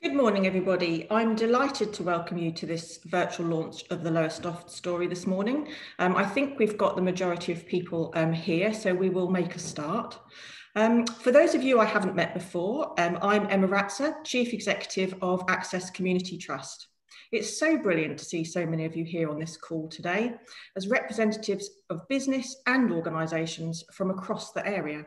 Good morning, everybody. I'm delighted to welcome you to this virtual launch of the Lowestoft Story this morning. I think we've got the majority of people here, so we will make a start. For those of you I haven't met before, I'm Emma RATZER, Chief Executive of Access Community Trust. It's so brilliant to see so many of you here on this call today as representatives of business and organisations from across the area.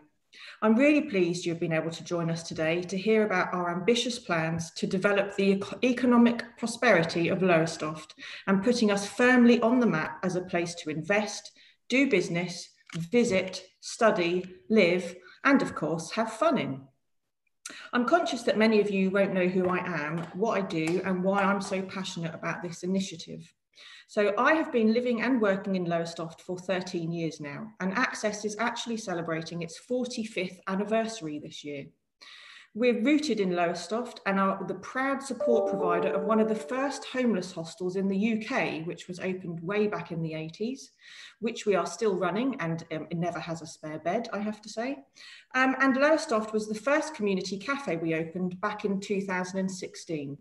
I'm really pleased you've been able to join us today to hear about our ambitious plans to develop the economic prosperity of Lowestoft and putting us firmly on the map as a place to invest, do business, visit, study, live, and of course, have fun in. I'm conscious that many of you won't know who I am, what I do, and why I'm so passionate about this initiative. So I have been living and working in Lowestoft for 13 years now, and Access is actually celebrating its 45th anniversary this year. We're rooted in Lowestoft and are the proud support provider of one of the first homeless hostels in the UK, which was opened way back in the 80s, which we are still running, and it never has a spare bed, I have to say. And Lowestoft was the first community cafe we opened back in 2016.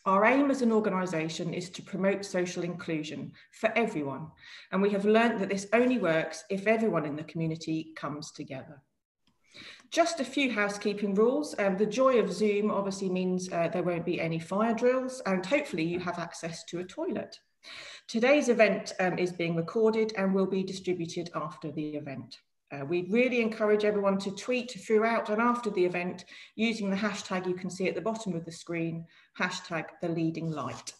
Our aim as an organisation is to promote social inclusion for everyone, and we have learnt that this only works if everyone in the community comes together. Just a few housekeeping rules. The joy of Zoom obviously means there won't be any fire drills, and hopefully you have access to a toilet. Today's event is being recorded and will be distributed after the event. We really encourage everyone to tweet throughout and after the event using the hashtag you can see at the bottom of the screen, #TheLeadingLight.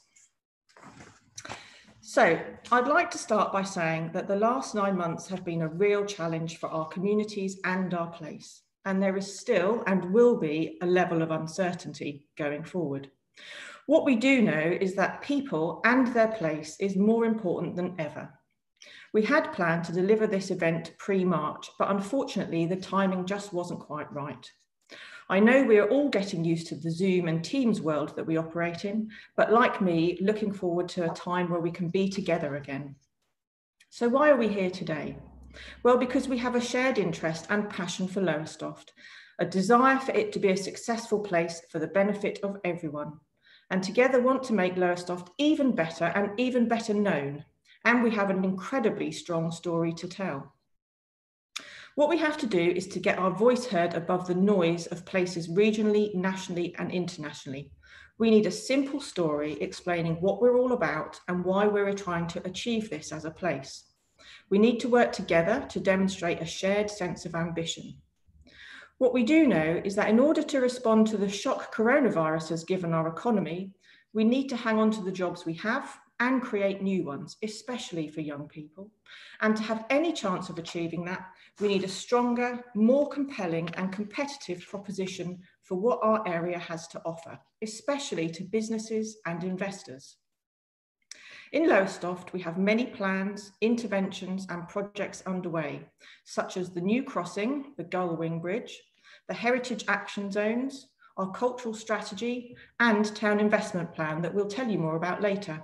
So I'd like to start by saying that the last 9 months have been a real challenge for our communities and our place, and there is still and will be a level of uncertainty going forward. What we do know is that people and their place is more important than ever. We had planned to deliver this event pre-March, but unfortunately the timing just wasn't quite right. I know we are all getting used to the Zoom and Teams world that we operate in, but like me, looking forward to a time where we can be together again. So why are we here today? Well, because we have a shared interest and passion for Lowestoft, a desire for it to be a successful place for the benefit of everyone, and together want to make Lowestoft even better and even better known. And we have an incredibly strong story to tell. What we have to do is to get our voice heard above the noise of places regionally, nationally, and internationally. We need a simple story explaining what we're all about and why we're trying to achieve this as a place. We need to work together to demonstrate a shared sense of ambition. What we do know is that in order to respond to the shock coronavirus has given our economy, we need to hang on to the jobs we have and create new ones, especially for young people. And to have any chance of achieving that, we need a stronger, more compelling and competitive proposition for what our area has to offer, especially to businesses and investors. In Lowestoft, we have many plans, interventions and projects underway, such as the new crossing, the Gullwing Bridge, the Heritage Action Zones, our cultural strategy and town investment plan that we'll tell you more about later.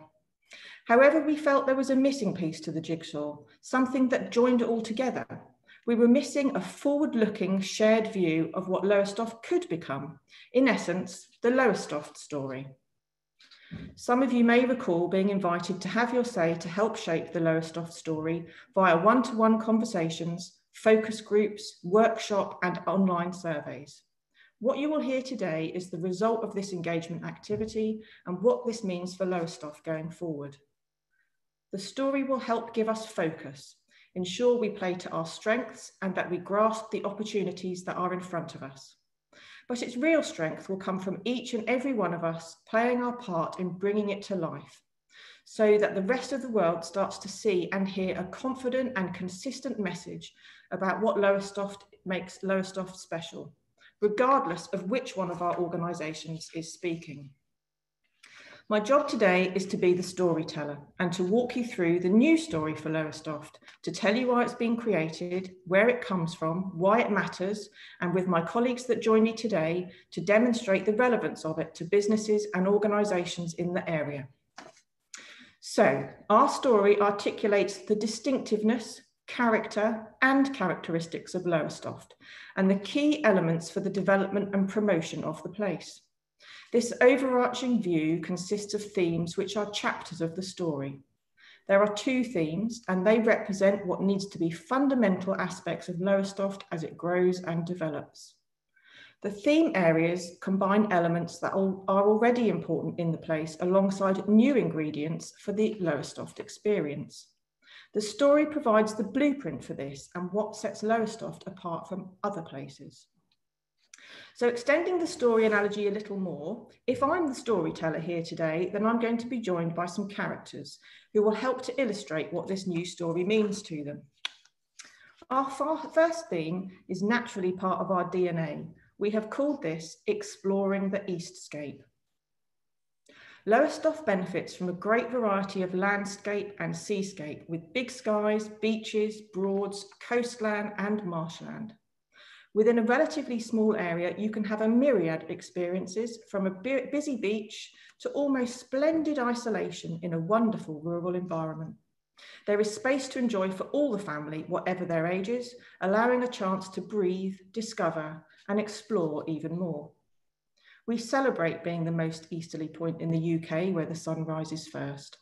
However, we felt there was a missing piece to the jigsaw, something that joined it all together. We were missing a forward-looking shared view of what Lowestoft could become. In essence, the Lowestoft story. Some of you may recall being invited to have your say to help shape the Lowestoft story via one-to-one conversations, focus groups, workshop and online surveys. What you will hear today is the result of this engagement activity and what this means for Lowestoft going forward. The story will help give us focus, ensure we play to our strengths and that we grasp the opportunities that are in front of us. But its real strength will come from each and every one of us playing our part in bringing it to life, so that the rest of the world starts to see and hear a confident and consistent message about what Lowestoft makes Lowestoft special, regardless of which one of our organisations is speaking. My job today is to be the storyteller and to walk you through the new story for Lowestoft, to tell you why it's been created, where it comes from, why it matters, and with my colleagues that join me today, to demonstrate the relevance of it to businesses and organisations in the area. So, our story articulates the distinctiveness, character and characteristics of Lowestoft and the key elements for the development and promotion of the place. This overarching view consists of themes which are chapters of the story. There are 2 themes, and they represent what needs to be fundamental aspects of Lowestoft as it grows and develops. The theme areas combine elements that are already important in the place alongside new ingredients for the Lowestoft experience. The story provides the blueprint for this and what sets Lowestoft apart from other places. So extending the story analogy a little more, if I'm the storyteller here today, then I'm going to be joined by some characters who will help to illustrate what this new story means to them. Our first theme is naturally part of our DNA. We have called this Exploring the Eastscape. Lowestoft benefits from a great variety of landscape and seascape with big skies, beaches, broads, coastland and marshland. Within a relatively small area, you can have a myriad of experiences from a busy beach to almost splendid isolation in a wonderful rural environment. There is space to enjoy for all the family, whatever their ages, allowing a chance to breathe, discover, and explore even more. We celebrate being the most easterly point in the UK where the sun rises first.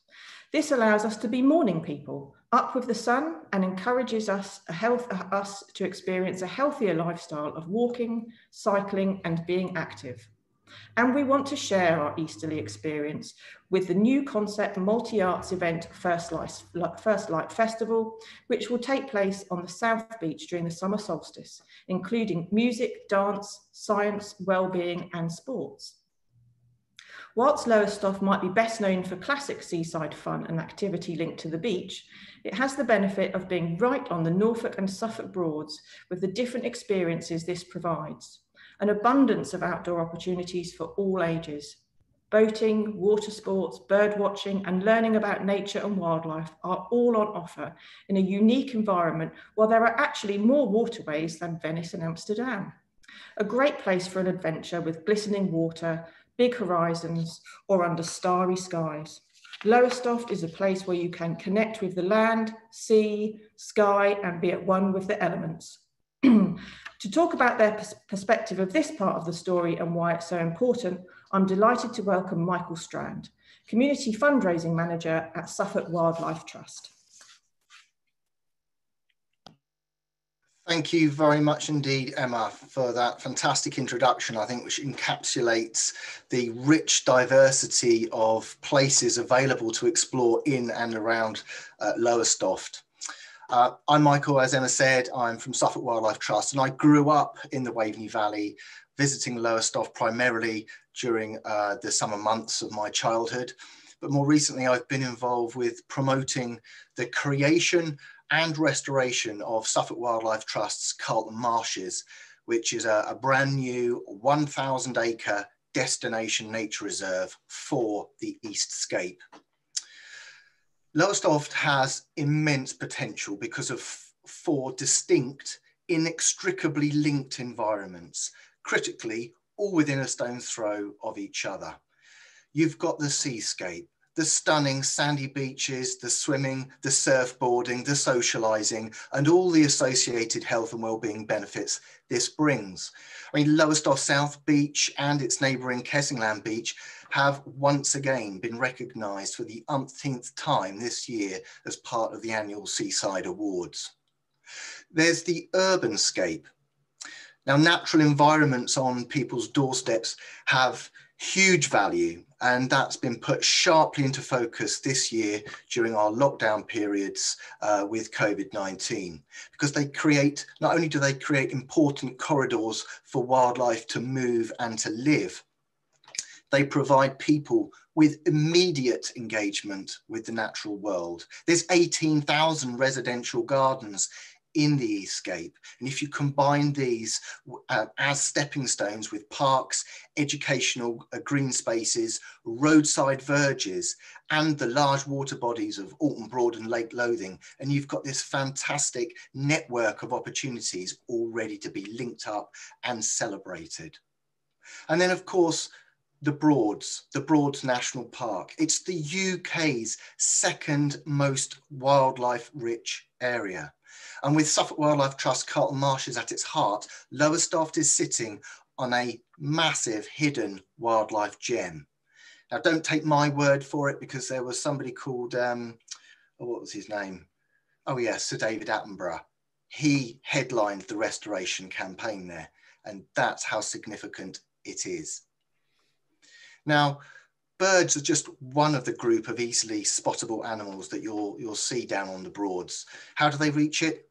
This allows us to be morning people, up with the sun, and encourages us to experience a healthier lifestyle of walking, cycling, and being active. And we want to share our easterly experience with the new concept multi-arts event First Light Festival, which will take place on the South Beach during the summer solstice, including music, dance, science, well-being, and sports. Whilst Lowestoft might be best known for classic seaside fun and activity linked to the beach, it has the benefit of being right on the Norfolk and Suffolk Broads with the different experiences this provides. An abundance of outdoor opportunities for all ages. Boating, water sports, bird watching, and learning about nature and wildlife are all on offer in a unique environment, while there are actually more waterways than Venice and Amsterdam. A great place for an adventure with glistening water, big horizons, or under starry skies. Lowestoft is a place where you can connect with the land, sea, sky, and be at one with the elements. To talk about their perspective of this part of the story and why it's so important, I'm delighted to welcome Michael Strand, Community Fundraising Manager at Suffolk Wildlife Trust. Thank you very much indeed, Emma, for that fantastic introduction, I think, which encapsulates the rich diversity of places available to explore in and around Lowestoft. I'm Michael, as Emma said. I'm from Suffolk Wildlife Trust, and I grew up in the Waveney Valley, visiting Lowestoft primarily during the summer months of my childhood. But more recently, I've been involved with promoting the creation and restoration of Suffolk Wildlife Trust's Carlin Marshes, which is a brand new 1,000-acre destination nature reserve for the Eastscape. Lowestoft has immense potential because of 4 distinct, inextricably linked environments, critically all within a stone's throw of each other. You've got the seascape, the stunning sandy beaches, the swimming, the surfboarding, the socialising, and all the associated health and wellbeing benefits this brings. I mean, Lowestoft South Beach and its neighbouring Kessingland Beach have once again been recognised for the umpteenth time this year as part of the annual Seaside Awards. There's the urban scape. Now, natural environments on people's doorsteps have huge value, and that's been put sharply into focus this year during our lockdown periods with COVID-19, because they create, not only do they create important corridors for wildlife to move and to live, they provide people with immediate engagement with the natural world. There's 18,000 residential gardens in the Eastscape. And if you combine these as stepping stones with parks, educational green spaces, roadside verges, and the large water bodies of Alton Broad and Lake Lothing, and you've got this fantastic network of opportunities all ready to be linked up and celebrated. And then, of course, the Broads National Park. It's the UK's second most wildlife rich area. And with Suffolk Wildlife Trust Carlin Marshes at its heart, Lowestoft is sitting on a massive hidden wildlife gem. Now, don't take my word for it, because there was somebody called, what was his name? Oh yes, Sir David Attenborough. He headlined the restoration campaign there, and that's how significant it is. Now, birds are just one of the group of easily spottable animals that you'll see down on the Broads. How do they reach it?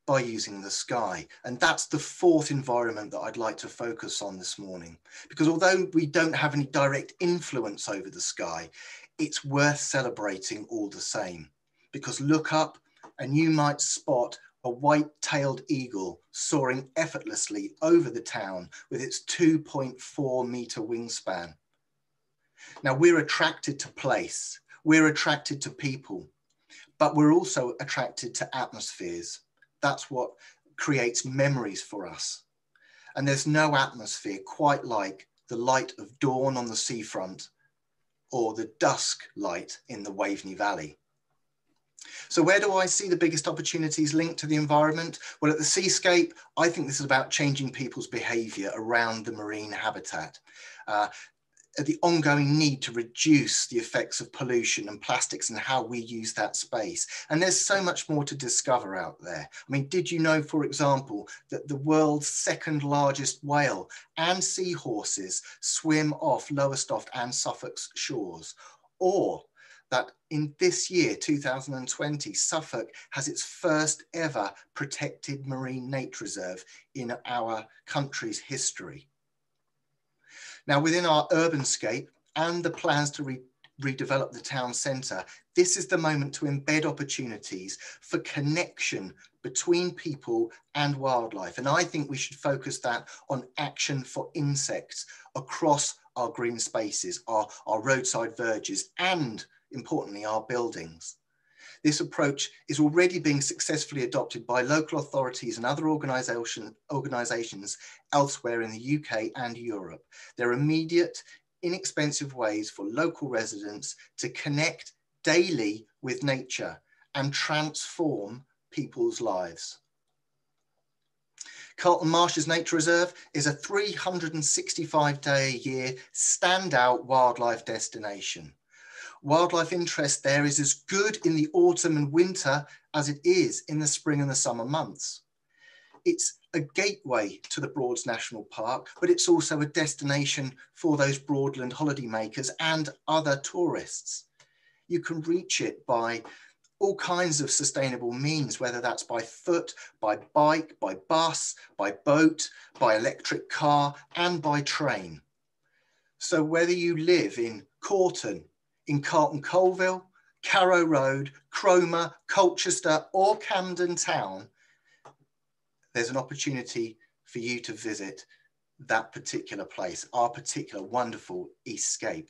By using the sky. And that's the fourth environment that I'd like to focus on this morning, because although we don't have any direct influence over the sky, it's worth celebrating all the same. Because look up and you might spot a white-tailed eagle soaring effortlessly over the town with its 2.4-meter wingspan. Now, we're attracted to place, we're attracted to people, but we're also attracted to atmospheres. That's what creates memories for us. And there's no atmosphere quite like the light of dawn on the seafront or the dusk light in the Waveney Valley. So where do I see the biggest opportunities linked to the environment? Well, at the Seascape, I think this is about changing people's behaviour around the marine habitat. The ongoing need to reduce the effects of pollution and plastics and how we use that space. And there's so much more to discover out there. I mean, did you know, for example, that the world's second largest whale and seahorses swim off Lowestoft and Suffolk's shores? Or that in this year, 2020, Suffolk has its first ever protected marine nature reserve in our country's history. Now, within our urbanscape and the plans to redevelop the town centre, this is the moment to embed opportunities for connection between people and wildlife. And I think we should focus that on action for insects across our green spaces, our roadside verges, and importantly, our buildings. This approach is already being successfully adopted by local authorities and other organisations elsewhere in the UK and Europe. They're immediate, inexpensive ways for local residents to connect daily with nature and transform people's lives. Carlton Marshes Nature Reserve is a 365-day-a-year standout wildlife destination. Wildlife interest there is as good in the autumn and winter as it is in the spring and the summer months. It's a gateway to the Broads National Park, but it's also a destination for those Broadland holidaymakers and other tourists. You can reach it by all kinds of sustainable means, whether that's by foot, by bike, by bus, by boat, by electric car, and by train. So whether you live in Corton, in Carlton Colville, Carrow Road, Cromer, Colchester, or Camden Town, there's an opportunity for you to visit that particular place, our particular wonderful Eastscape.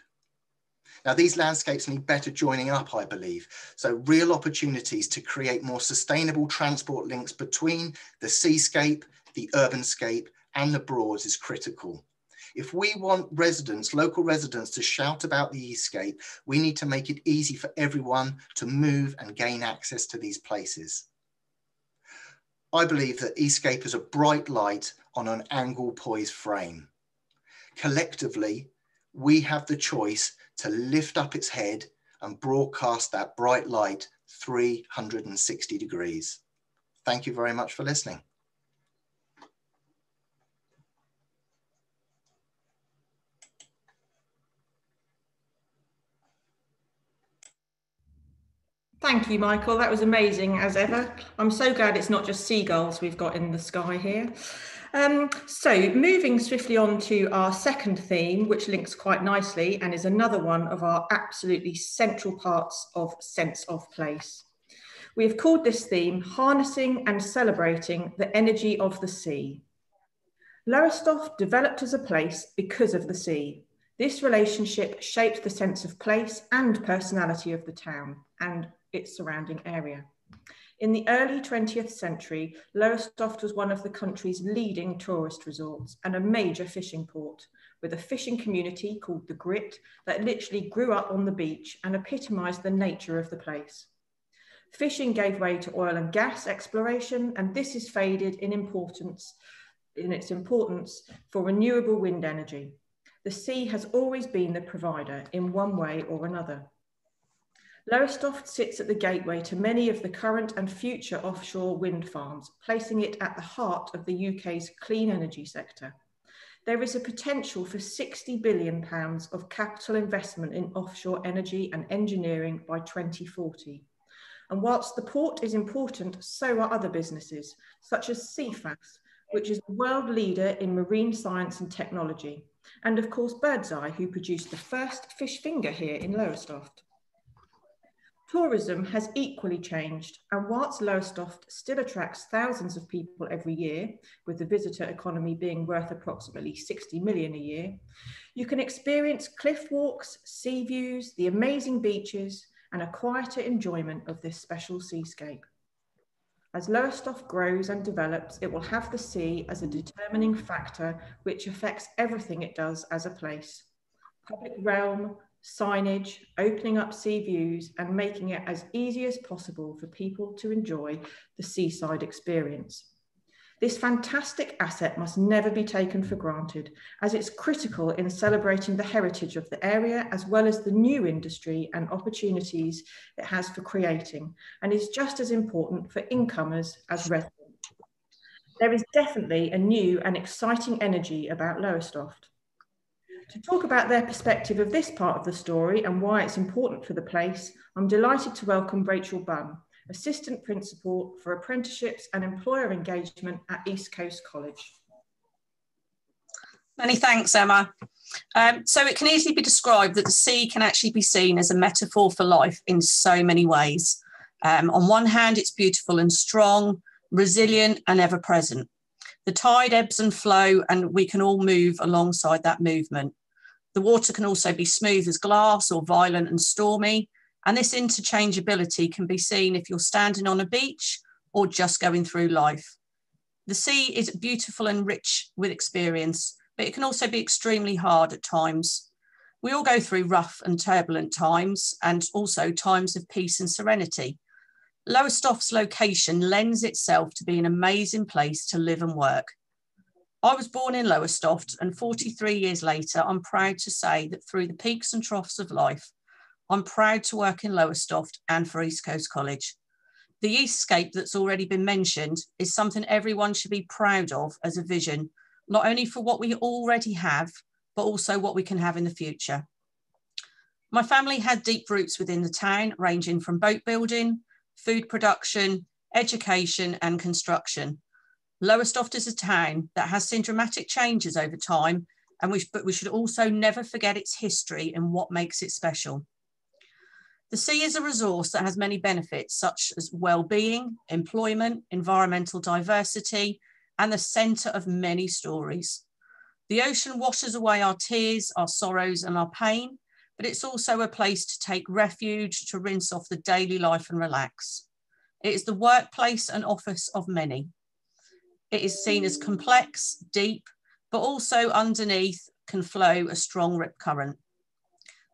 Now, these landscapes need better joining up, I believe. So real opportunities to create more sustainable transport links between the seascape, the urbanscape, and the Broads is critical. If we want residents, local residents, to shout about the Eastscape, we need to make it easy for everyone to move and gain access to these places. I believe that Eastscape is a bright light on an angle poised frame. Collectively, we have the choice to lift up its head and broadcast that bright light 360 degrees. Thank you very much for listening. Thank you, Michael. That was amazing as ever. I'm so glad it's not just seagulls we've got in the sky here. So moving swiftly on to our second theme, which links quite nicely and is another one of our absolutely central parts of sense of place. We have called this theme Harnessing and Celebrating the Energy of the Sea. Lowestoft developed as a place because of the sea. This relationship shaped the sense of place and personality of the town and its surrounding area. In the early 20th century, Lowestoft was one of the country's leading tourist resorts and a major fishing port, with a fishing community called the Grit that literally grew up on the beach and epitomised the nature of the place. Fishing gave way to oil and gas exploration, and this has faded in importance in its importance for renewable wind energy. The sea has always been the provider in one way or another. Lowestoft sits at the gateway to many of the current and future offshore wind farms, placing it at the heart of the UK's clean energy sector. There is a potential for £60 billion of capital investment in offshore energy and engineering by 2040. And whilst the port is important, so are other businesses, such as CEFAS, which is the world leader in marine science and technology, and of course Birdseye, who produced the first fish finger here in Lowestoft. Tourism has equally changed, and whilst Lowestoft still attracts thousands of people every year, with the visitor economy being worth approximately 60 million a year, you can experience cliff walks, sea views, the amazing beaches, and a quieter enjoyment of this special seascape. As Lowestoft grows and develops, it will have the sea as a determining factor which affects everything it does as a place. Public realm, signage, opening up sea views, and making it as easy as possible for people to enjoy the seaside experience. This fantastic asset must never be taken for granted, as it's critical in celebrating the heritage of the area, as well as the new industry and opportunities it has for creating, and is just as important for incomers as residents. There is definitely a new and exciting energy about Lowestoft. To talk about their perspective of this part of the story and why it's important for the place, I'm delighted to welcome Rachel Bunn, Assistant Principal for Apprenticeships and Employer Engagement at East Coast College. Many thanks, Emma. So it can easily be described that the sea can actually be seen as a metaphor for life in so many ways. On one hand, it's beautiful and strong, resilient and ever present. The tide ebbs and flow, and we can all move alongside that movement. The water can also be smooth as glass or violent and stormy, and this interchangeability can be seen if you're standing on a beach or just going through life. The sea is beautiful and rich with experience, but it can also be extremely hard at times. We all go through rough and turbulent times, and also times of peace and serenity. Lowestoft's location lends itself to be an amazing place to live and work. I was born in Lowestoft, and 43 years later, I'm proud to say that through the peaks and troughs of life, I'm proud to work in Lowestoft and for East Coast College. The EASTSCAPE that's already been mentioned is something everyone should be proud of as a vision, not only for what we already have, but also what we can have in the future. My family had deep roots within the town, ranging from boat building, food production, education and construction. Lowestoft is a town that has seen dramatic changes over time, but we should also never forget its history and what makes it special. The sea is a resource that has many benefits, such as well-being, employment, environmental diversity, and the centre of many stories. The ocean washes away our tears, our sorrows and our pain, but it's also a place to take refuge, to rinse off the daily life and relax. It is the workplace and office of many. It is seen as complex, deep, but also underneath can flow a strong rip current.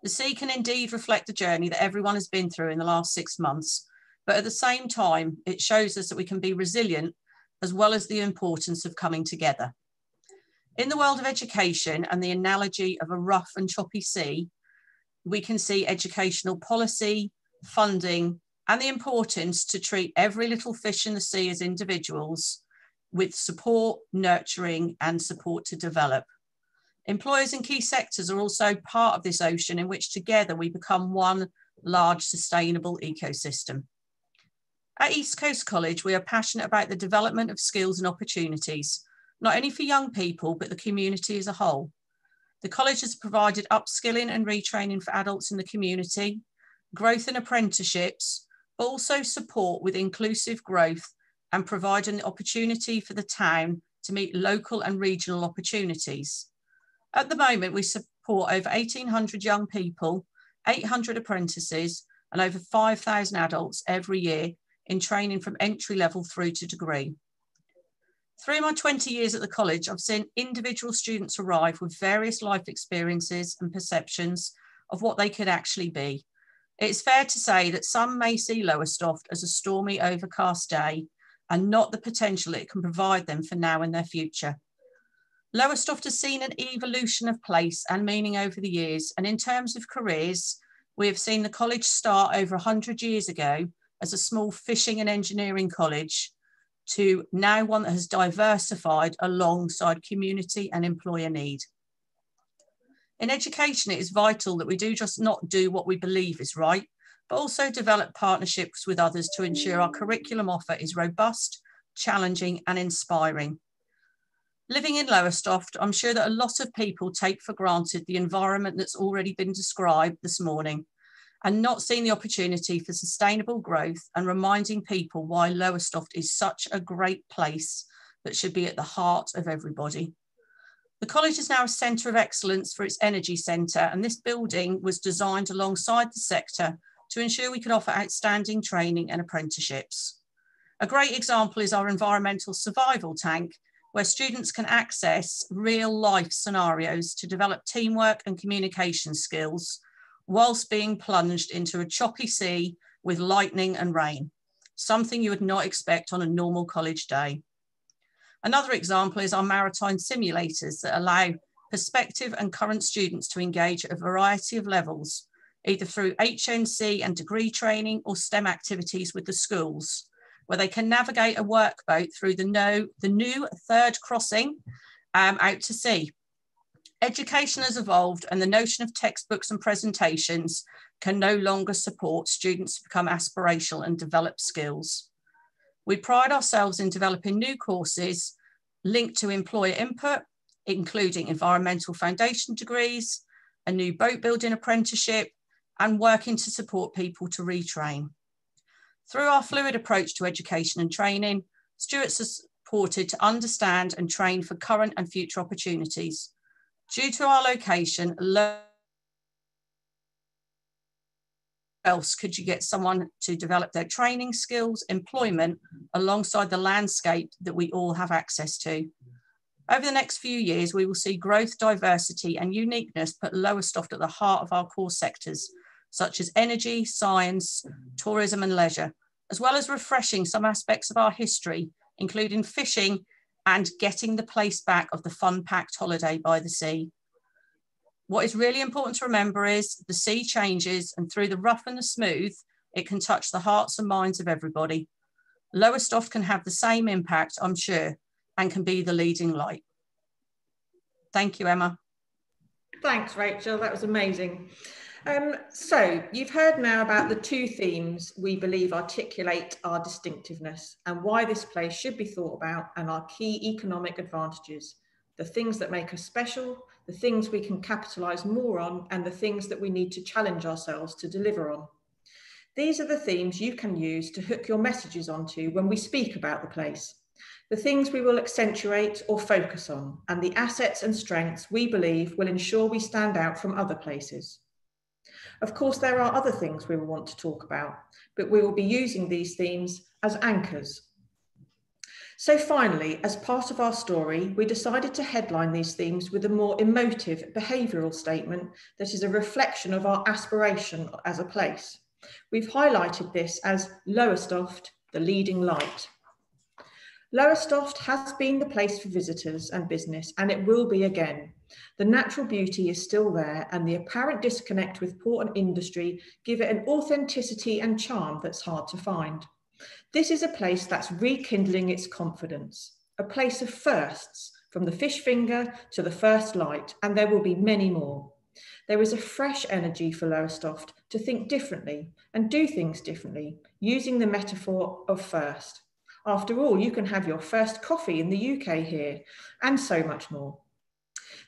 The sea can indeed reflect the journey that everyone has been through in the last 6 months, but at the same time, it shows us that we can be resilient, as well as the importance of coming together. In the world of education and the analogy of a rough and choppy sea, we can see educational policy, funding, and the importance to treat every little fish in the sea as individuals with support, nurturing, and support to develop. Employers in key sectors are also part of this ocean in which together we become one large sustainable ecosystem. At East Coast College, we are passionate about the development of skills and opportunities, not only for young people, but the community as a whole. The college has provided upskilling and retraining for adults in the community, growth in apprenticeships, but also support with inclusive growth and providing the opportunity for the town to meet local and regional opportunities. At the moment, we support over 1,800 young people, 800 apprentices, and over 5,000 adults every year in training from entry level through to degree. Through my 20 years at the college, I've seen individual students arrive with various life experiences and perceptions of what they could actually be. It's fair to say that some may see Lowestoft as a stormy, overcast day and not the potential it can provide them for now and their future. Lowestoft has seen an evolution of place and meaning over the years, and in terms of careers, we have seen the college start over 100 years ago as a small fishing and engineering college to now one that has diversified alongside community and employer need. In education, it is vital that we do just not do what we believe is right, but also develop partnerships with others to ensure our curriculum offer is robust, challenging and inspiring. Living in Lowestoft, I'm sure that a lot of people take for granted the environment that's already been described this morning and not seeing the opportunity for sustainable growth and reminding people why Lowestoft is such a great place that should be at the heart of everybody. The college is now a centre of excellence for its energy centre, and this building was designed alongside the sector to ensure we could offer outstanding training and apprenticeships. A great example is our environmental survival tank, where students can access real life scenarios to develop teamwork and communication skills whilst being plunged into a choppy sea with lightning and rain, something you would not expect on a normal college day. Another example is our maritime simulators that allow prospective and current students to engage at a variety of levels, either through HNC and degree training or STEM activities with the schools, where they can navigate a workboat through the new third crossing out to sea. Education has evolved, and the notion of textbooks and presentations can no longer support students to become aspirational and develop skills. We pride ourselves in developing new courses linked to employer input, including environmental foundation degrees, a new boat building apprenticeship, and working to support people to retrain. Through our fluid approach to education and training, Stewart's is supported to understand and train for current and future opportunities. Due to our location, else could you get someone to develop their training skills, employment, alongside the landscape that we all have access to? Over the next few years, we will see growth, diversity and uniqueness put Lowestoft at the heart of our core sectors, such as energy, science, tourism and leisure, as well as refreshing some aspects of our history, including fishing and getting the place back of the fun-packed holiday by the sea. What is really important to remember is the sea changes, and through the rough and the smooth, it can touch the hearts and minds of everybody. Lowestoft can have the same impact, I'm sure, and can be the leading light. Thank you, Emma. Thanks, Rachel. That was amazing. So you've heard now about the two themes we believe articulate our distinctiveness and why this place should be thought about, and our key economic advantages, the things that make us special, the things we can capitalise more on, and the things that we need to challenge ourselves to deliver on. These are the themes you can use to hook your messages onto when we speak about the place, the things we will accentuate or focus on, and the assets and strengths we believe will ensure we stand out from other places. Of course, there are other things we will want to talk about, but we will be using these themes as anchors. So finally, as part of our story, we decided to headline these themes with a more emotive behavioural statement that is a reflection of our aspiration as a place. We've highlighted this as Lowestoft, the leading light. Lowestoft has been the place for visitors and business, and it will be again. The natural beauty is still there, and the apparent disconnect with port and industry give it an authenticity and charm that's hard to find. This is a place that's rekindling its confidence, a place of firsts, from the fish finger to the first light, and there will be many more. There is a fresh energy for Lowestoft to think differently and do things differently, using the metaphor of first. After all, you can have your first coffee in the UK here, and so much more.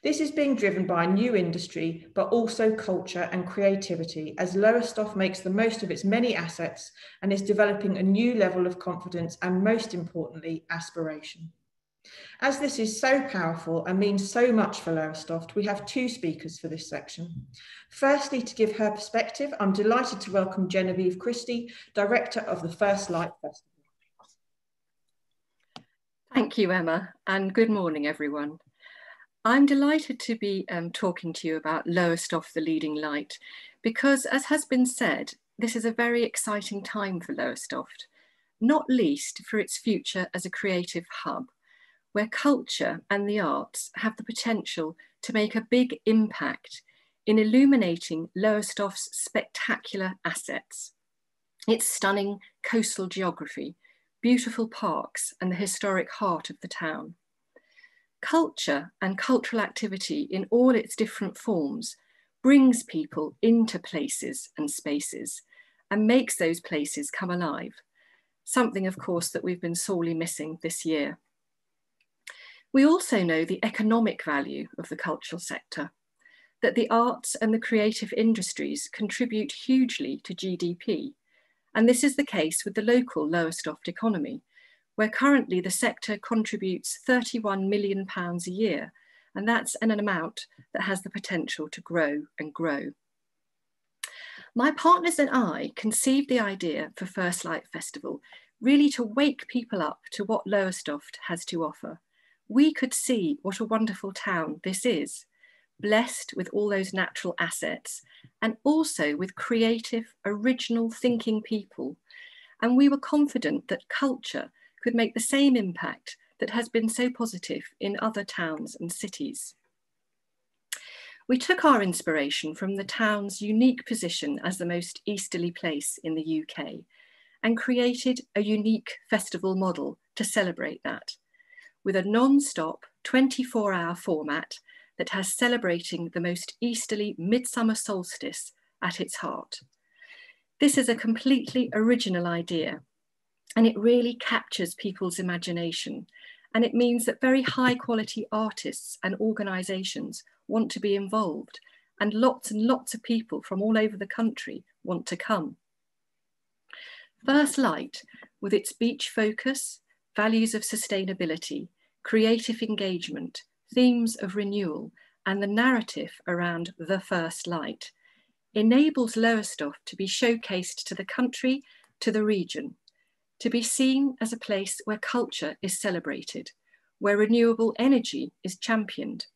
This is being driven by a new industry, but also culture and creativity, as Lowestoft makes the most of its many assets and is developing a new level of confidence and, most importantly, aspiration. As this is so powerful and means so much for Lowestoft, we have two speakers for this section. Firstly, to give her perspective, I'm delighted to welcome Genevieve CHRISTIE, Director of the First Light Festival. Thank you, Emma, and good morning, everyone. I'm delighted to be talking to you about Lowestoft, the leading light, because, as has been said, this is a very exciting time for Lowestoft, not least for its future as a creative hub, where culture and the arts have the potential to make a big impact in illuminating Lowestoft's spectacular assets, its stunning coastal geography, beautiful parks, and the historic heart of the town. Culture and cultural activity in all its different forms brings people into places and spaces and makes those places come alive, something, of course, that we've been sorely missing this year. We also know the economic value of the cultural sector, that the arts and the creative industries contribute hugely to GDP. And this is the case with the local Lowestoft economy, where currently the sector contributes £31 million a year, and that's an amount that has the potential to grow and grow. My partners and I conceived the idea for First Light Festival really to wake people up to what Lowestoft has to offer. We could see what a wonderful town this is, blessed with all those natural assets and also with creative, original thinking people. And we were confident that culture could make the same impact that has been so positive in other towns and cities. We took our inspiration from the town's unique position as the most easterly place in the UK and created a unique festival model to celebrate that, with a non-stop 24-hour format that has celebrating the most easterly midsummer solstice at its heart. This is a completely original idea, and it really captures people's imagination. And it means that very high quality artists and organisations want to be involved, and lots of people from all over the country want to come. First Light, with its beach focus, values of sustainability, creative engagement, themes of renewal, and the narrative around the First Light, enables Lowestoft to be showcased to the country, to the region, to be seen as a place where culture is celebrated, where renewable energy is championed,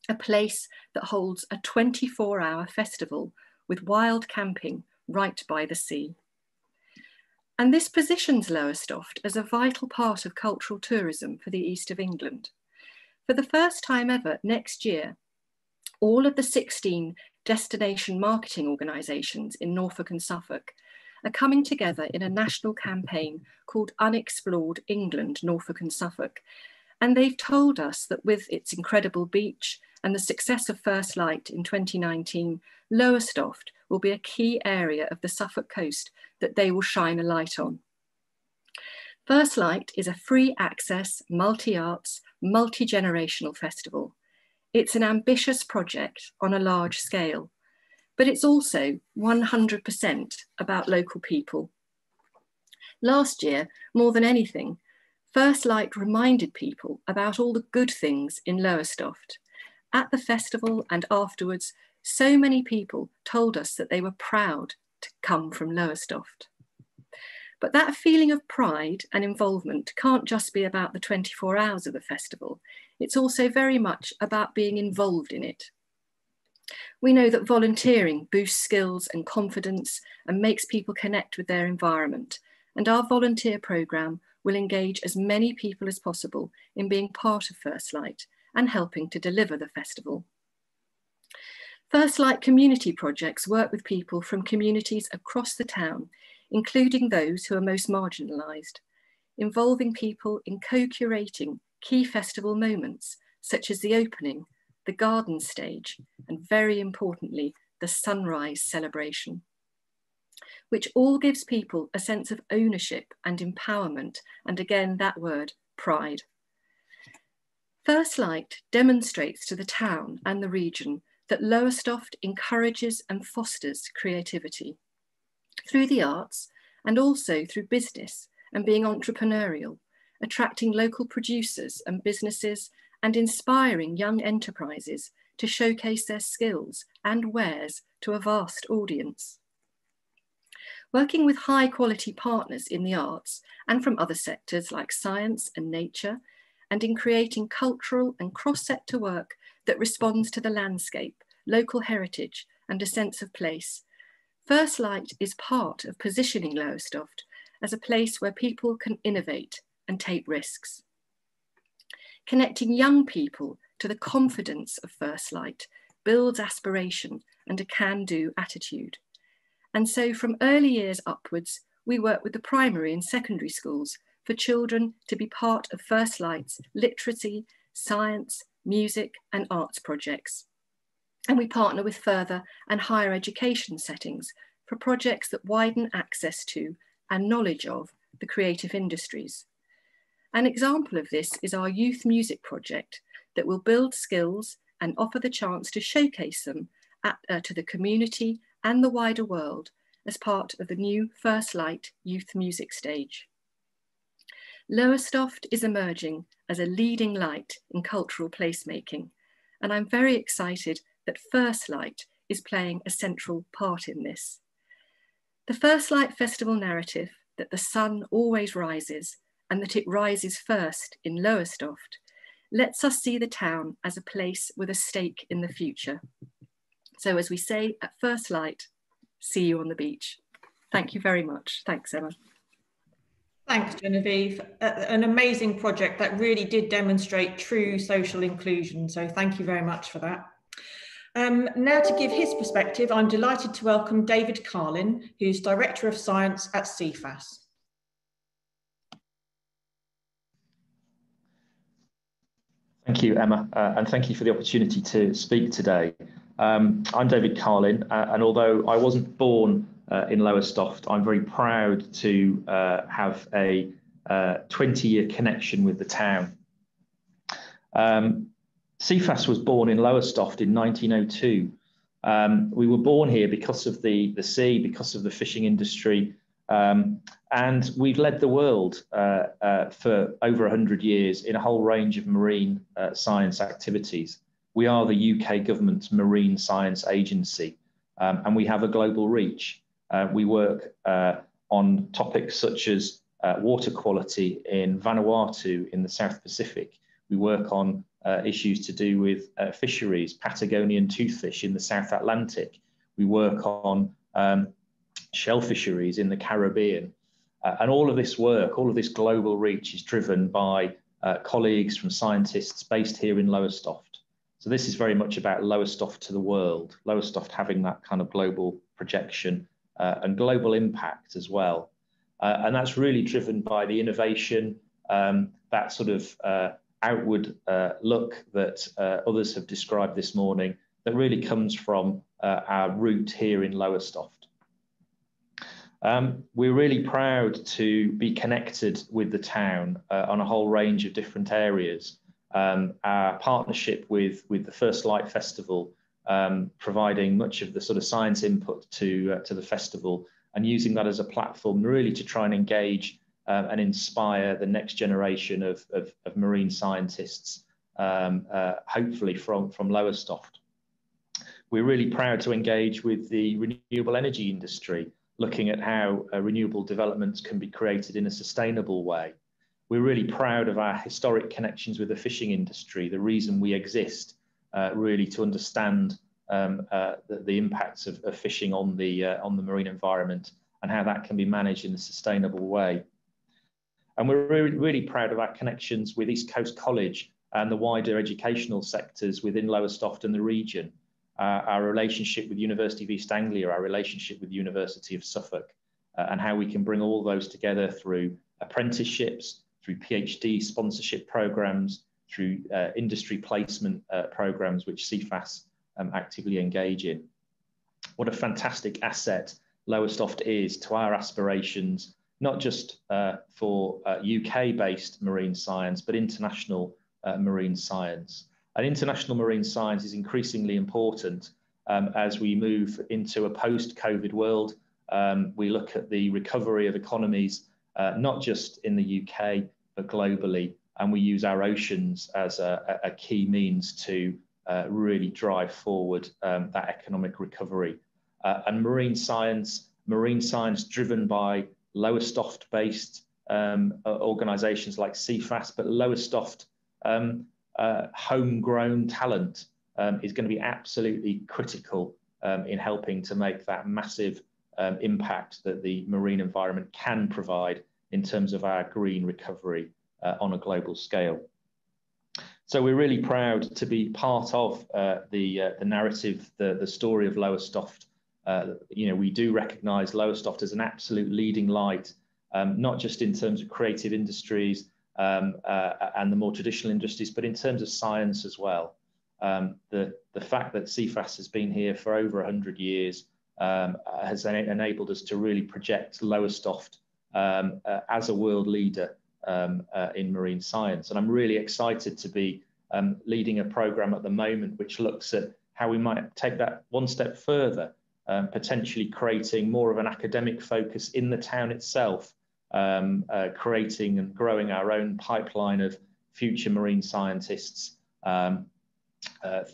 a place that holds a 24-hour festival with wild camping right by the sea. And this positions Lowestoft as a vital part of cultural tourism for the east of England. For the first time ever, next year, all of the 16 destination marketing organisations in Norfolk and Suffolk are coming together in a national campaign called Unexplored England, Norfolk and Suffolk. And they've told us that with its incredible beach and the success of First Light in 2019, Lowestoft will be a key area of the Suffolk coast that they will shine a light on. First Light is a free access, multi-arts, multi-generational festival. It's an ambitious project on a large scale, but it's also 100% about local people. Last year, more than anything, First Light reminded people about all the good things in Lowestoft. At the festival and afterwards, so many people told us that they were proud to come from Lowestoft. But that feeling of pride and involvement can't just be about the 24 hours of the festival. It's also very much about being involved in it. We know that volunteering boosts skills and confidence and makes people connect with their environment. And our volunteer programme will engage as many people as possible in being part of First Light and helping to deliver the festival. First Light community projects work with people from communities across the town, including those who are most marginalised, involving people in co-curating key festival moments, such as the opening, the garden stage, and very importantly, the sunrise celebration, which all gives people a sense of ownership and empowerment, and again, that word, pride. First Light demonstrates to the town and the region that Lowestoft encourages and fosters creativity through the arts and also through business and being entrepreneurial, attracting local producers and businesses and inspiring young enterprises to showcase their skills and wares to a vast audience. Working with high quality partners in the arts and from other sectors like science and nature, and in creating cultural and cross-sector work that responds to the landscape, local heritage, and a sense of place, First Light is part of positioning Lowestoft as a place where people can innovate and take risks. Connecting young people to the confidence of first light builds aspiration and a can-do attitude. And so from early years upwards, we work with the primary and secondary schools for children to be part of First Light's literacy, science, music and arts projects. And we partner with further and higher education settings for projects that widen access to and knowledge of the creative industries. An example of this is our youth music project that will build skills and offer the chance to showcase them to the community and the wider world as part of the new First Light Youth Music Stage. Lowestoft is emerging as a leading light in cultural placemaking, and I'm very excited that First Light is playing a central part in this. The First Light Festival narrative that the sun always rises and that it rises first in Lowestoft lets us see the town as a place with a stake in the future. So as we say at First Light, see you on the beach. Thank you very much. Thanks, Emma. Thanks, Genevieve. An amazing project that really did demonstrate true social inclusion. So thank you very much for that. Now to give his perspective, I'm delighted to welcome David CARLIN, who's Director of Science at CEFAS. Thank you, Emma, and thank you for the opportunity to speak today. I'm David CARLIN, and although I wasn't born in Lowestoft, I'm very proud to have a 20-year connection with the town. CEFAS was born in Lowestoft in 1902. We were born here because of the sea, because of the fishing industry, and we've led the world for over 100 years in a whole range of marine science activities. We are the UK government's marine science agency, and we have a global reach. We work on topics such as water quality in Vanuatu in the South Pacific. We work on issues to do with fisheries, Patagonian toothfish in the South Atlantic. We work on shell fisheries in the Caribbean. And all of this work, all of this global reach is driven by colleagues from scientists based here in Lowestoft. So this is very much about Lowestoft to the world, Lowestoft having that kind of global projection and global impact as well. And that's really driven by the innovation, that sort of outward look that others have described this morning, that really comes from our root here in Lowestoft. We're really proud to be connected with the town on a whole range of different areas. Our partnership with the First Light Festival, providing much of the sort of science input to the festival and using that as a platform really to try and engage and inspire the next generation of marine scientists, hopefully from Lowestoft. We're really proud to engage with the renewable energy industry, looking at how renewable developments can be created in a sustainable way. We're really proud of our historic connections with the fishing industry, the reason we exist, really to understand the impacts of fishing on the marine environment and how that can be managed in a sustainable way. And we're really proud of our connections with East Coast College and the wider educational sectors within Lowestoft and the region. Our relationship with University of East Anglia, our relationship with University of Suffolk, and how we can bring all those together through apprenticeships, through PhD sponsorship programs, through industry placement programs, which CEFAS actively engage in. What a fantastic asset Lowestoft is to our aspirations, not just for UK-based marine science, but international marine science. And international marine science is increasingly important as we move into a post-COVID world. We look at the recovery of economies, not just in the UK, but globally, and we use our oceans as a key means to really drive forward that economic recovery. And marine science driven by Lowestoft-based organisations like CEFAS, but Lowestoft homegrown talent is going to be absolutely critical in helping to make that massive impact that the marine environment can provide in terms of our green recovery on a global scale. So we're really proud to be part of the narrative, the story of Lowestoft. You know, we do recognise Lowestoft as an absolute leading light, not just in terms of creative industries and the more traditional industries, but in terms of science as well. The fact that CEFAS has been here for over 100 years has enabled us to really project Lowestoft as a world leader in marine science. And I'm really excited to be leading a programme at the moment which looks at how we might take that one step further, potentially creating more of an academic focus in the town itself, creating and growing our own pipeline of future marine scientists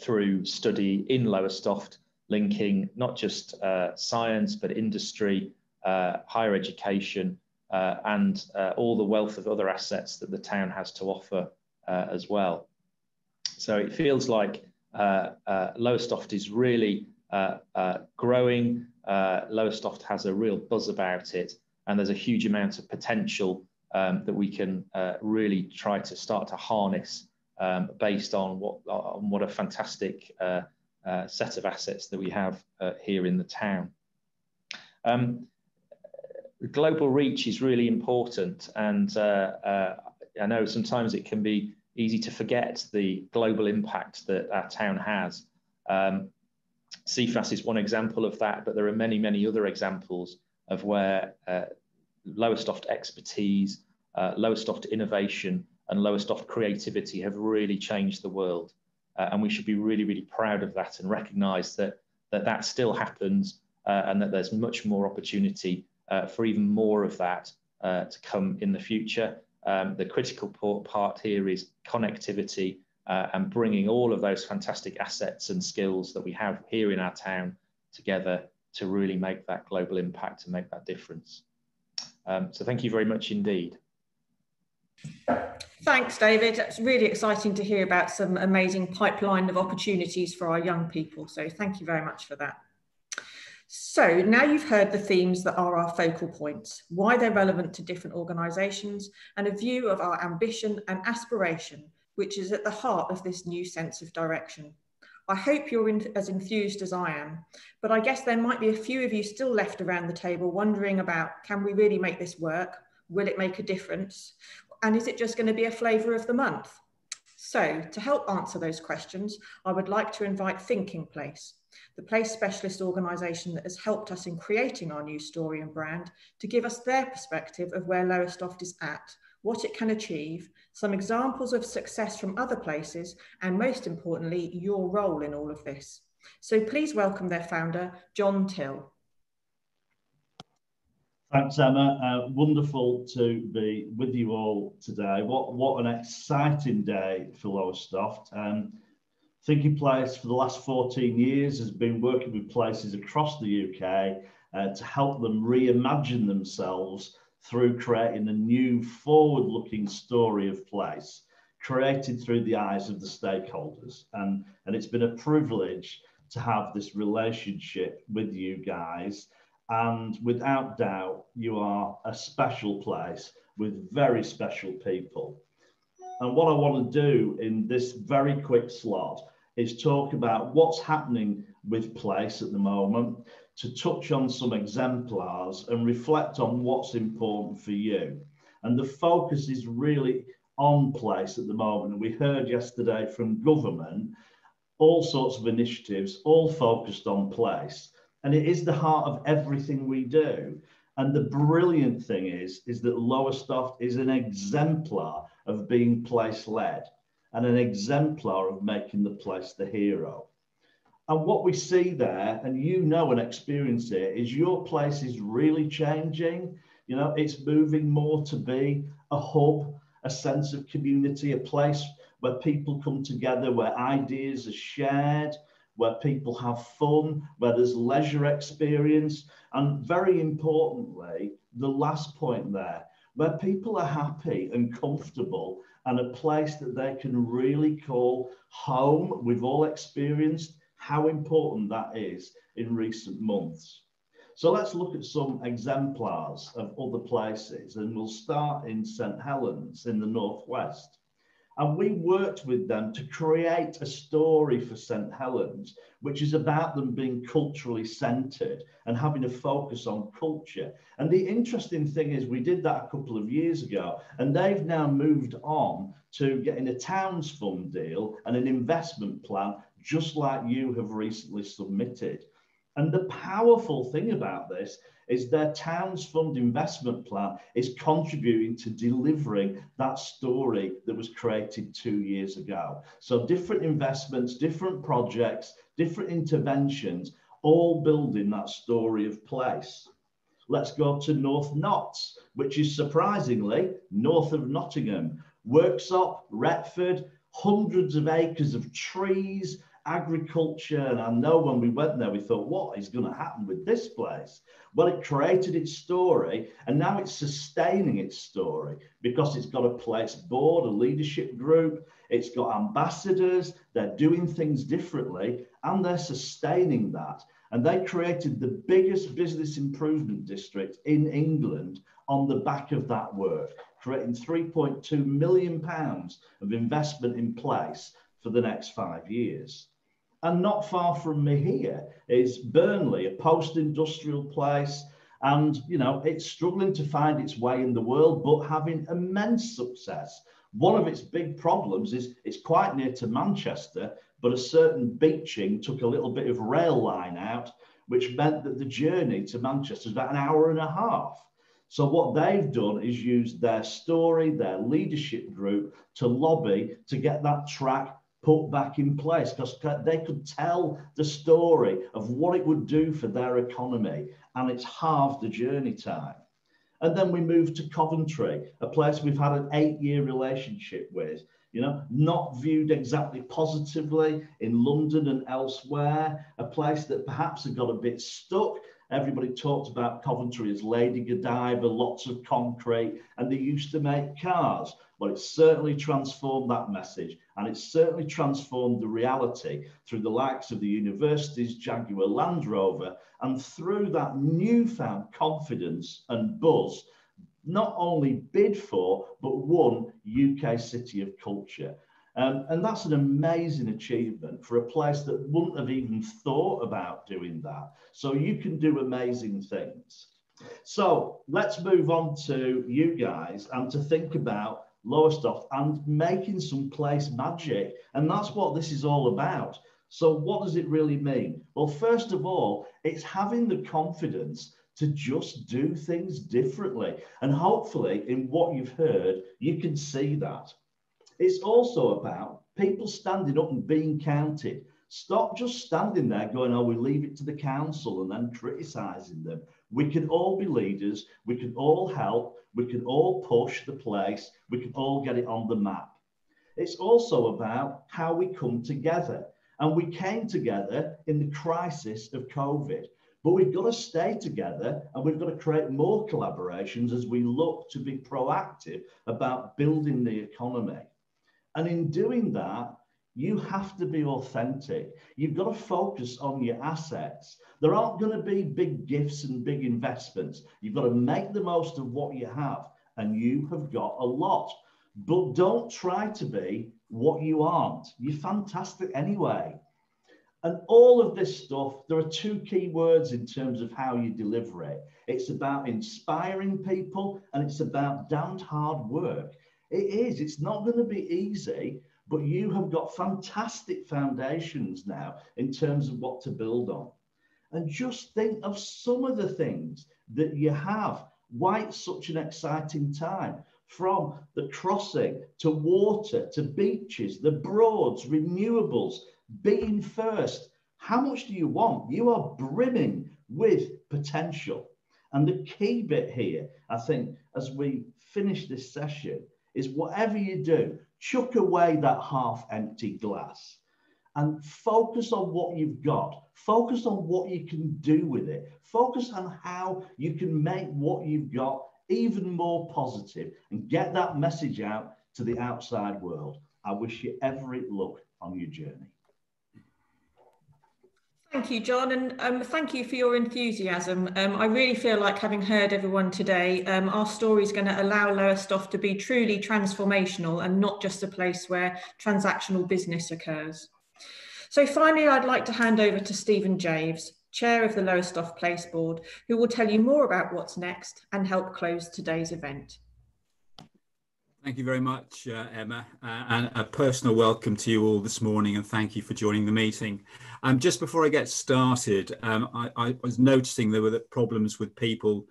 through study in Lowestoft, linking not just science, but industry, higher education, and all the wealth of other assets that the town has to offer as well. So it feels like Lowestoft is really growing. Lowestoft has a real buzz about it, and there's a huge amount of potential that we can really try to start to harness based on what a fantastic set of assets that we have here in the town. Global reach is really important, and I know sometimes it can be easy to forget the global impact that our town has. CEFAS is one example of that, but there are many, many other examples of where Lowestoft expertise, Lowestoft innovation, and Lowestoft creativity have really changed the world. And we should be really, really proud of that and recognise that still happens and that there's much more opportunity for even more of that to come in the future. The critical part here is connectivity and bringing all of those fantastic assets and skills that we have here in our town together to really make that global impact and make that difference. So thank you very much indeed. Thanks, David. That's really exciting to hear about some amazing pipeline of opportunities for our young people. So thank you very much for that. So now you've heard the themes that are our focal points, why they're relevant to different organisations, and a view of our ambition and aspiration, which is at the heart of this new sense of direction. I hope you're as enthused as I am, but I guess there might be a few of you still left around the table wondering about, can we really make this work? Will it make a difference? And is it just going to be a flavour of the month? So to help answer those questions, I would like to invite Thinking Place, the place specialist organisation that has helped us in creating our new story and brand, to give us their perspective of where Lowestoft is at, what it can achieve, some examples of success from other places, and most importantly, your role in all of this. So please welcome their founder, John Till. Thanks, Emma. Wonderful to be with you all today. What an exciting day for Lowestoft. Thinking Place for the last 14 years has been working with places across the UK to help them reimagine themselves through creating a new forward-looking story of place, created through the eyes of the stakeholders. And it's been a privilege to have this relationship with you guys. And without doubt, you are a special place with very special people. And what I want to do in this very quick slot is talk about what's happening with place at the moment, to touch on some exemplars and reflect on what's important for you. And the focus is really on place at the moment. And we heard yesterday from government, all sorts of initiatives, all focused on place. And it is the heart of everything we do. And the brilliant thing is that Lowestoft is an exemplar of being place-led and an exemplar of making the place the hero. And what we see there, and you know and experience it, is your place is really changing. You know, it's moving more to be a hub, a sense of community, a place where people come together, where ideas are shared, where people have fun, where there's leisure experience, and very importantly, the last point there, where people are happy and comfortable and a place that they can really call home. We've all experienced how important that is in recent months. So let's look at some exemplars of other places, and we'll start in St Helens in the northwest. And we worked with them to create a story for St Helens, which is about them being culturally centred and having a focus on culture. And the interesting thing is we did that a couple of years ago, and they've now moved on to getting a Towns Fund deal and an investment plan, just like you have recently submitted. And the powerful thing about this is their Towns Fund investment plan is contributing to delivering that story that was created 2 years ago. So different investments, different projects, different interventions, all building that story of place. Let's go to North Notts, which is surprisingly north of Nottingham. Worksop, Retford, hundreds of acres of trees, agriculture, and I know when we went there we thought, what is going to happen with this place? Well, it created its story, and now it's sustaining its story because it's got a place board, a leadership group, it's got ambassadors, they're doing things differently, and they're sustaining that. And they created the biggest business improvement district in England on the back of that work, creating £3.2 million of investment in place for the next 5 years. And not far from me here is Burnley, a post-industrial place. And, you know, it's struggling to find its way in the world, but having immense success. One of its big problems is it's quite near to Manchester, but a certain beaching took a little bit of rail line out, which meant that the journey to Manchester is about an hour and a half. So what they've done is used their story, their leadership group to lobby to get that track put back in place, because they could tell the story of what it would do for their economy, and it's halved the journey time. And then we moved to Coventry, a place we've had an 8-year relationship with, you know, not viewed exactly positively in London and elsewhere, a place that perhaps had got a bit stuck. Everybody talked about Coventry as Lady Godiva, lots of concrete, and they used to make cars. Well, it's certainly transformed that message, and it's certainly transformed the reality through the likes of the universities, Jaguar Land Rover, and through that newfound confidence and buzz, not only bid for, but won UK City of Culture. And that's an amazing achievement for a place that wouldn't have even thought about doing that. So you can do amazing things. So let's move on to you guys and to think about Lowestoft and making some place magic. And that's what this is all about. So what does it really mean? Well, first of all, it's having the confidence to just do things differently. And hopefully in what you've heard, you can see that. It's also about people standing up and being counted. Stop just standing there going, oh, we leave it to the council and then criticising them. We can all be leaders. We can all help. We can all push the place. We can all get it on the map. It's also about how we come together. And we came together in the crisis of COVID. But we've got to stay together, and we've got to create more collaborations as we look to be proactive about building the economy. And in doing that, you have to be authentic. You've got to focus on your assets. There aren't going to be big gifts and big investments. You've got to make the most of what you have, and you have got a lot. But don't try to be what you aren't. You're fantastic anyway. And all of this stuff, there are 2 key words in terms of how you deliver it. It's about inspiring people, and it's about damned hard work. It is. It's not going to be easy, but you have got fantastic foundations now in terms of what to build on. And just think of some of the things that you have. Why it's such an exciting time, from the crossing to water to beaches, the Broads, renewables, being first. How much do you want? You are brimming with potential. And the key bit here, I think, as we finish this session, is whatever you do, chuck away that half-empty glass and focus on what you've got. Focus on what you can do with it. Focus on how you can make what you've got even more positive and get that message out to the outside world. I wish you every luck on your journey. Thank you, John, and thank you for your enthusiasm. I really feel like, having heard everyone today, our story is going to allow Lowestoft to be truly transformational and not just a place where transactional business occurs. So finally, I'd like to hand over to Stephen Javes, Chair of the Lowestoft Place Board, who will tell you more about what's next and help close today's event. Thank you very much, Emma, and a personal welcome to you all this morning, and thank you for joining the meeting. Just before I get started, I was noticing there were problems with people